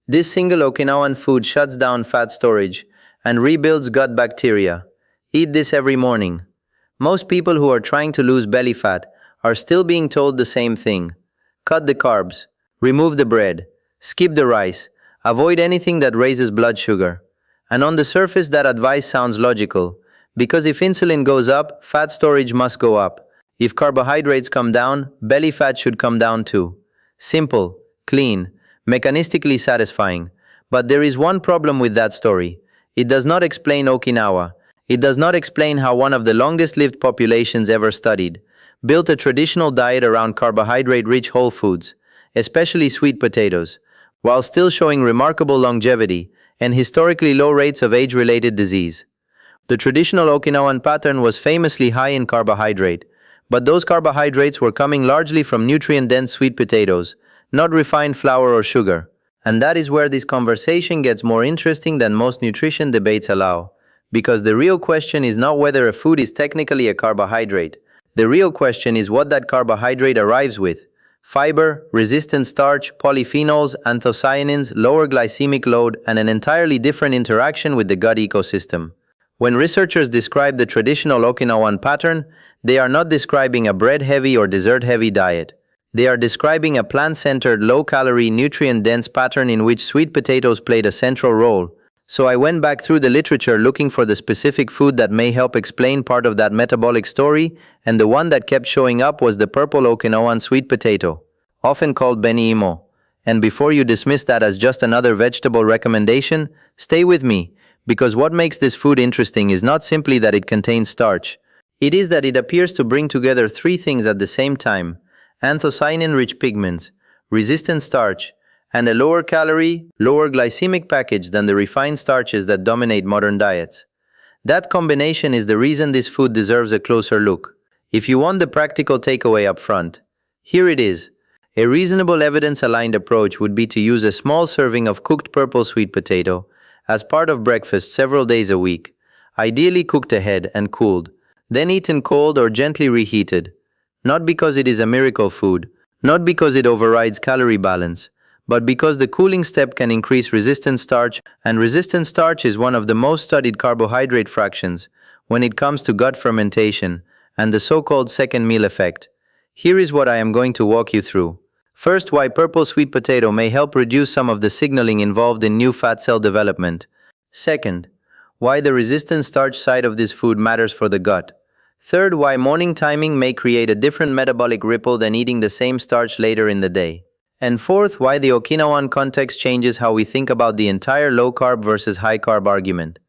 This single Okinawan food shuts down fat storage and rebuilds gut bacteria. Eat this every morning. Most people who are trying to lose belly fat are still being told the same thing. Cut the carbs, remove the bread, skip the rice, avoid anything that raises blood sugar. And on the surface that advice sounds logical, because if insulin goes up, fat storage must go up. If carbohydrates come down, belly fat should come down too. Simple, clean, mechanistically satisfying. But there is one problem with that story. It does not explain Okinawa. It does not explain how one of the longest-lived populations ever studied built a traditional diet around carbohydrate-rich whole foods, especially sweet potatoes, while still showing remarkable longevity and historically low rates of age-related disease. The traditional Okinawan pattern was famously high in carbohydrate, but those carbohydrates were coming largely from nutrient-dense sweet potatoes, not refined flour or sugar. And that is where this conversation gets more interesting than most nutrition debates allow. Because the real question is not whether a food is technically a carbohydrate. The real question is what that carbohydrate arrives with. Fiber, resistant starch, polyphenols, anthocyanins, lower glycemic load, and an entirely different interaction with the gut ecosystem. When researchers describe the traditional Okinawan pattern, they are not describing a bread-heavy or dessert-heavy diet. They are describing a plant-centered, low-calorie, nutrient-dense pattern in which sweet potatoes played a central role. So I went back through the literature looking for the specific food that may help explain part of that metabolic story, and the one that kept showing up was the purple Okinawan sweet potato, often called beni-imo. And before you dismiss that as just another vegetable recommendation, stay with me, because what makes this food interesting is not simply that it contains starch. It is that it appears to bring together three things at the same time: anthocyanin-rich pigments, resistant starch, and a lower calorie, lower glycemic package than the refined starches that dominate modern diets. That combination is the reason this food deserves a closer look. If you want the practical takeaway up front, here it is. A reasonable evidence-aligned approach would be to use a small serving of cooked purple sweet potato as part of breakfast several days a week, ideally cooked ahead and cooled, then eaten cold or gently reheated. Not because it is a miracle food, not because it overrides calorie balance, but because the cooling step can increase resistant starch, and resistant starch is one of the most studied carbohydrate fractions when it comes to gut fermentation and the so-called second meal effect. Here is what I am going to walk you through. First, why purple sweet potato may help reduce some of the signaling involved in new fat cell development. Second, why the resistant starch side of this food matters for the gut. Third, why morning timing may create a different metabolic ripple than eating the same starch later in the day. And fourth, why the Okinawan context changes how we think about the entire low-carb versus high-carb argument.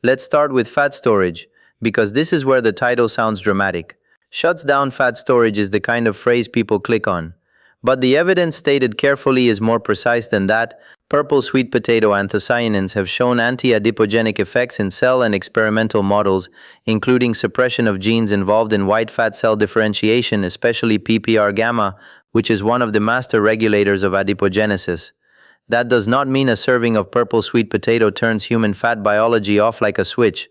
Let's start with fat storage, because this is where the title sounds dramatic. Shuts down fat storage is the kind of phrase people click on. But the evidence stated carefully is more precise than that. Purple sweet potato anthocyanins have shown anti-adipogenic effects in cell and experimental models, including suppression of genes involved in white fat cell differentiation, especially PPR-gamma, which is one of the master regulators of adipogenesis. That does not mean a serving of purple sweet potato turns human fat biology off like a switch.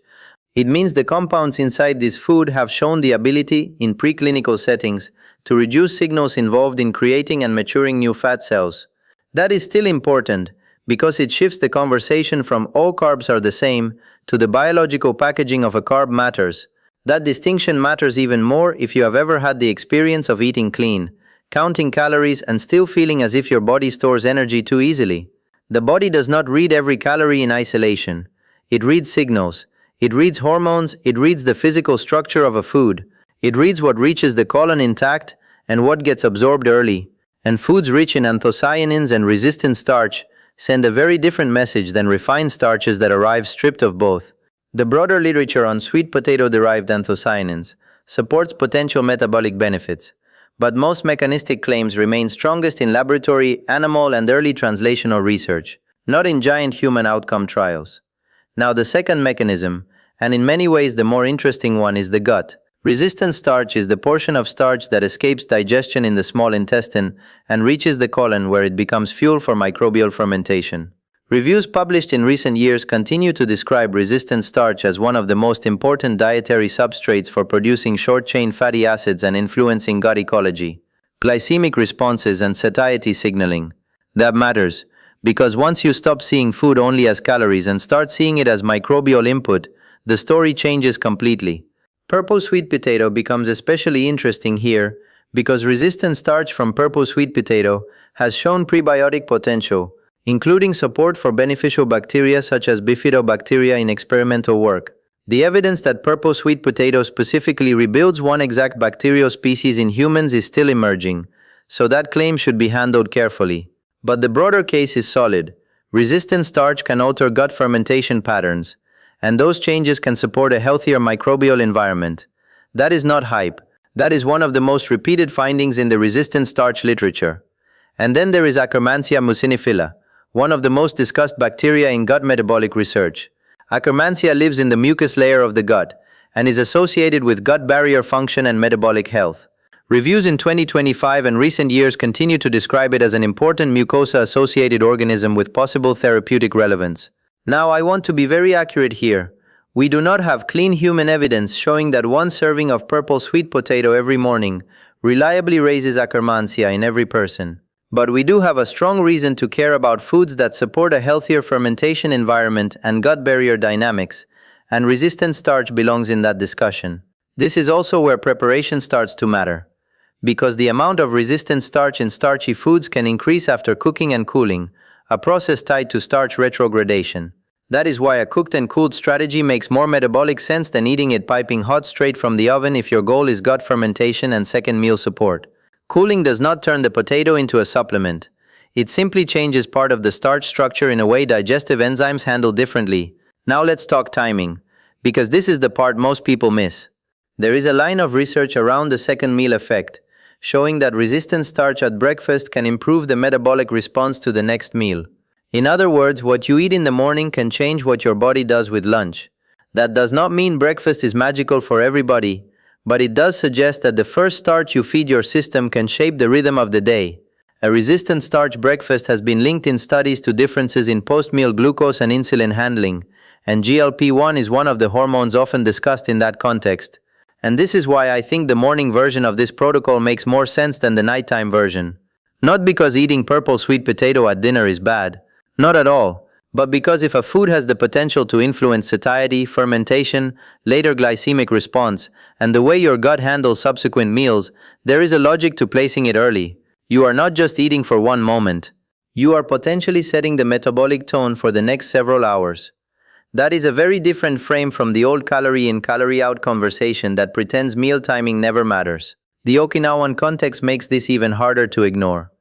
It means the compounds inside this food have shown the ability, in preclinical settings, to reduce signals involved in creating and maturing new fat cells. That is still important, because it shifts the conversation from all carbs are the same to the biological packaging of a carb matters. That distinction matters even more if you have ever had the experience of eating clean, counting calories and still feeling as if your body stores energy too easily. The body does not read every calorie in isolation. It reads signals. It reads hormones. It reads the physical structure of a food. It reads what reaches the colon intact and what gets absorbed early. And foods rich in anthocyanins and resistant starch send a very different message than refined starches that arrive stripped of both. The broader literature on sweet potato-derived anthocyanins supports potential metabolic benefits, but most mechanistic claims remain strongest in laboratory, animal, and early translational research, not in giant human outcome trials. Now the second mechanism, and in many ways the more interesting one, is the gut. Resistant starch is the portion of starch that escapes digestion in the small intestine and reaches the colon, where it becomes fuel for microbial fermentation. Reviews published in recent years continue to describe resistant starch as one of the most important dietary substrates for producing short-chain fatty acids and influencing gut ecology, glycemic responses, and satiety signaling. That matters, Because once you stop seeing food only as calories and start seeing it as microbial input, the story changes completely. Purple sweet potato becomes especially interesting here because resistant starch from purple sweet potato has shown prebiotic potential, including support for beneficial bacteria such as bifidobacteria in experimental work. The evidence that purple sweet potato specifically rebuilds one exact bacterial species in humans is still emerging, so that claim should be handled carefully. But the broader case is solid. Resistant starch can alter gut fermentation patterns, and those changes can support a healthier microbial environment. That is not hype. That is one of the most repeated findings in the resistant starch literature. And then there is Akkermansia muciniphila, one of the most discussed bacteria in gut metabolic research. Akkermansia lives in the mucus layer of the gut and is associated with gut barrier function and metabolic health. Reviews in 2025 and recent years continue to describe it as an important mucosa-associated organism with possible therapeutic relevance. Now, I want to be very accurate here. We do not have clean human evidence showing that one serving of purple sweet potato every morning reliably raises Akkermansia in every person. But we do have a strong reason to care about foods that support a healthier fermentation environment and gut barrier dynamics, and resistant starch belongs in that discussion. This is also where preparation starts to matter, because the amount of resistant starch in starchy foods can increase after cooking and cooling, a process tied to starch retrogradation. That is why a cooked and cooled strategy makes more metabolic sense than eating it piping hot straight from the oven if your goal is gut fermentation and second meal support. Cooling does not turn the potato into a supplement. It simply changes part of the starch structure in a way digestive enzymes handle differently. Now let's talk timing, because this is the part most people miss. There is a line of research around the second meal effect, showing that resistant starch at breakfast can improve the metabolic response to the next meal. In other words, what you eat in the morning can change what your body does with lunch. That does not mean breakfast is magical for everybody, but it does suggest that the first starch you feed your system can shape the rhythm of the day. A resistant starch breakfast has been linked in studies to differences in post-meal glucose and insulin handling, and GLP-1 is one of the hormones often discussed in that context. And this is why I think the morning version of this protocol makes more sense than the nighttime version. Not because eating purple sweet potato at dinner is bad. Not at all. But because if a food has the potential to influence satiety, fermentation, later glycemic response, and the way your gut handles subsequent meals, there is a logic to placing it early. You are not just eating for one moment. You are potentially setting the metabolic tone for the next several hours. That is a very different frame from the old calorie in, calorie out conversation that pretends meal timing never matters. The Okinawan context makes this even harder to ignore.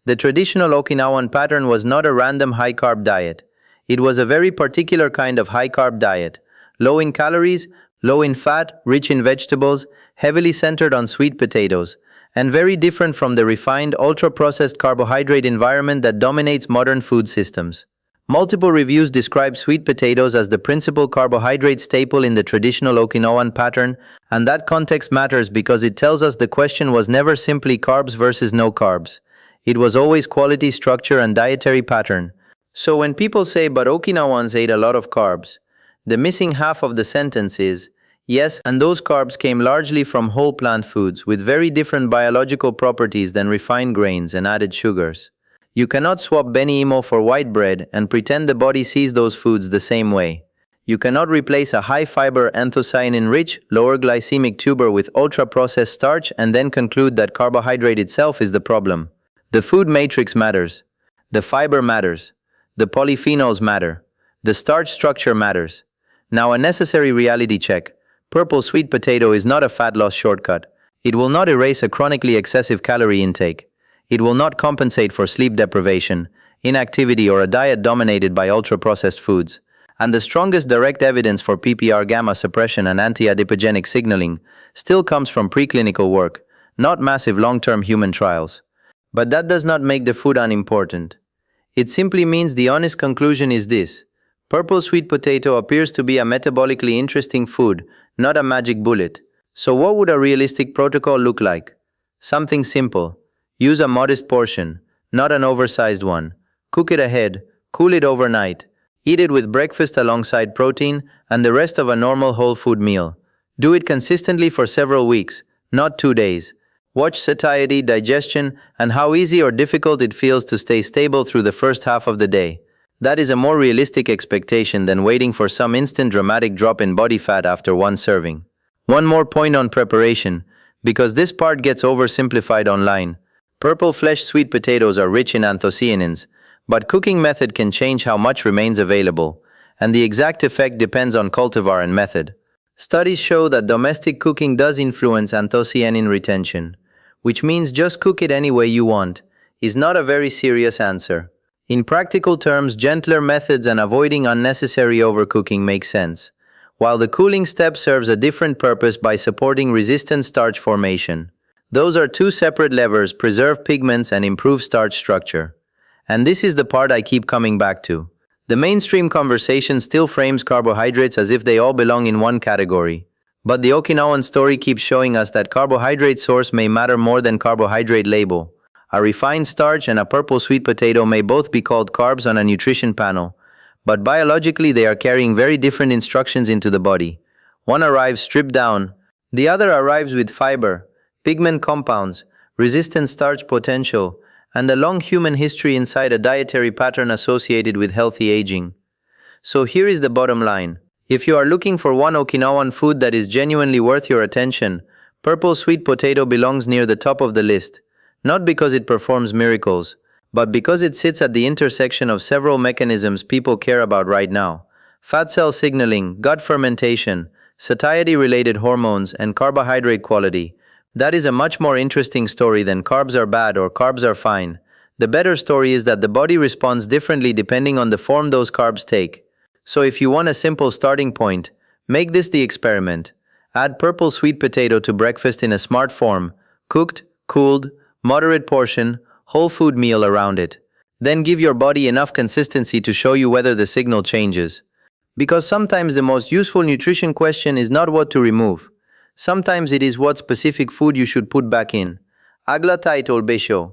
The traditional Okinawan pattern was not a random high-carb diet. It was a very particular kind of high-carb diet, low in calories, low in fat, rich in vegetables, heavily centered on sweet potatoes, and very different from the refined, ultra-processed carbohydrate environment that dominates modern food systems. Multiple reviews describe sweet potatoes as the principal carbohydrate staple in the traditional Okinawan pattern, and that context matters because it tells us the question was never simply carbs versus no carbs. It was always quality, structure, and dietary pattern. So when people say, but Okinawans ate a lot of carbs, the missing half of the sentence is, yes, and those carbs came largely from whole plant foods with very different biological properties than refined grains and added sugars. You cannot swap beni imo for white bread and pretend the body sees those foods the same way. You cannot replace a high-fiber, anthocyanin-rich, lower glycemic tuber with ultra-processed starch and then conclude that carbohydrate itself is the problem. The food matrix matters. The fiber matters. The polyphenols matter. The starch structure matters. Now a necessary reality check. Purple sweet potato is not a fat loss shortcut. It will not erase a chronically excessive calorie intake. It will not compensate for sleep deprivation, inactivity, or a diet dominated by ultra-processed foods. And the strongest direct evidence for PPR gamma suppression and anti-adipogenic signaling still comes from preclinical work, not massive long-term human trials. But that does not make the food unimportant. It simply means the honest conclusion is this: purple sweet potato appears to be a metabolically interesting food, not a magic bullet. So what would a realistic protocol look like? Something simple. Use a modest portion, not an oversized one. Cook it ahead, cool it overnight. Eat it with breakfast alongside protein and the rest of a normal whole food meal. Do it consistently for several weeks, not 2 days. Watch satiety, digestion, and how easy or difficult it feels to stay stable through the first half of the day. That is a more realistic expectation than waiting for some instant dramatic drop in body fat after one serving. One more point on preparation, because this part gets oversimplified online. Purple flesh sweet potatoes are rich in anthocyanins, but cooking method can change how much remains available, and the exact effect depends on cultivar and method. Studies show that domestic cooking does influence anthocyanin retention, which means just cook it any way you want, is not a very serious answer. In practical terms, gentler methods and avoiding unnecessary overcooking make sense, while the cooling step serves a different purpose by supporting resistant starch formation. Those are two separate levers: preserve pigments and improve starch structure. And this is the part I keep coming back to. The mainstream conversation still frames carbohydrates as if they all belong in one category. But the Okinawan story keeps showing us that carbohydrate source may matter more than carbohydrate label. A refined starch and a purple sweet potato may both be called carbs on a nutrition panel, but biologically they are carrying very different instructions into the body. One arrives stripped down, the other arrives with fiber, pigment compounds, resistant starch potential, and a long human history inside a dietary pattern associated with healthy aging. So here is the bottom line. If you are looking for one Okinawan food that is genuinely worth your attention, purple sweet potato belongs near the top of the list. Not because it performs miracles, but because it sits at the intersection of several mechanisms people care about right now: fat cell signaling, gut fermentation, satiety-related hormones, and carbohydrate quality. That is a much more interesting story than carbs are bad or carbs are fine. The better story is that the body responds differently depending on the form those carbs take. So if you want a simple starting point, make this the experiment. Add purple sweet potato to breakfast in a smart form, cooked, cooled, moderate portion, whole food meal around it. Then give your body enough consistency to show you whether the signal changes. Because sometimes the most useful nutrition question is not what to remove. Sometimes it is what specific food you should put back in. Agla taitol besho.